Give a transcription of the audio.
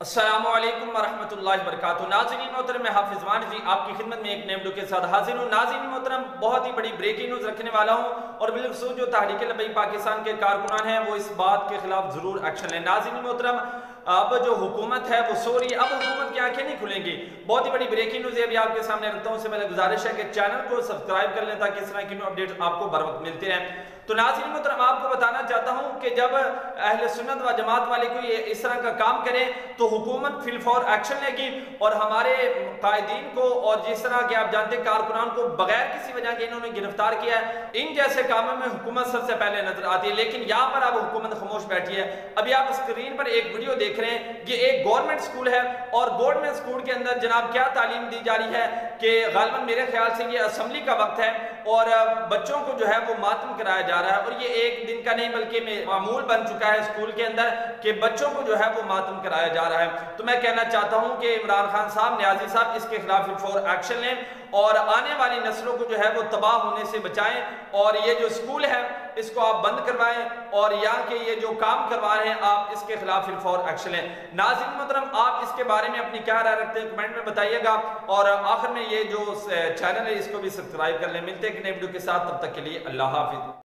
अस्सलामुअलैकुम वरहमतुल्लाहि वबरकातुहू। नाज़रीन मोहतरम, मैं हाफिज़ मान जी आपकी खिदमत में एक नए वीडियो के साथ हाजिर हूँ। नाज़रीन मोहतरम, बहुत ही बड़ी ब्रेकिंग न्यूज़ रखने वाला हूँ और बिलखुसूस जो तहरीक लब्बैक पाकिस्तान के कारकुनान हैं वो इस बात के खिलाफ ज़रूर एक्शन लें। नाज़रीन मोहतरम, अब जो हुकूमत है वो सो रही है, अब हुकूमत की आंखें नहीं खुलेंगी। बहुत ही बड़ी ब्रेकिंग न्यूज़ अभी आपके सामने रखता हूँ। उससे पहले गुजारिश है कि चैनल को सब्सक्राइब कर लें ताकि इस तरह की न्यू अपडेट आपको बर वक्त मिलती रहें। तो नाज़रीन मोहतरम, आपको बताना चाहता हूँ कि जब अहले सुन्नत व जमात वाले कोई इस तरह का काम करें तो हुकूमत फिलफौर एक्शन लेगी और हमारे कायदीन को और जिस तरह के आप जानते हैं कारकुनान को बगैर किसी वजह के इन्होंने गिरफ्तार किया है, इन जैसे कामों में हुकूमत सबसे पहले नजर आती है। लेकिन यहाँ पर अब हुकूमत खामोश बैठी है। अभी आप स्क्रीन पर एक वीडियो देख रहे हैं, ये एक गवर्नमेंट स्कूल है और गवर्नमेंट स्कूल के अंदर जनाब क्या तालीम दी जा रही है कि गालिबन मेरे ख्याल से ये असेंबली का वक्त है और बच्चों को जो है वो मातम कराया जा रहा है। और ये एक दिन का नहीं बल्कि मामूल बन चुका है स्कूल के अंदर कि बच्चों को जो है वो मातम कराया जा रहा है। तो मैं कहना चाहता हूं कि इमरान खान साहब, न्याजी साहब, इसके खिलाफ फौर एक्शन लें और आने वाली नस्लों को जो है वो तबाह होने से बचाएं और ये जो स्कूल है इसको आप बंद करवाएं और यहाँ के ये जो काम करवा रहे हैं आप इसके खिलाफ फौर एक्शन लें। नाज़रीन मोहतरम, आप इसके बारे में अपनी क्या राय रखते हैं कमेंट में बताइएगा और आखिर में ये जो चैनल है इसको भी सब्सक्राइब कर लें। मिलते हैं एक नए वीडियो के साथ, तब तक के लिए अल्लाह हाफिज।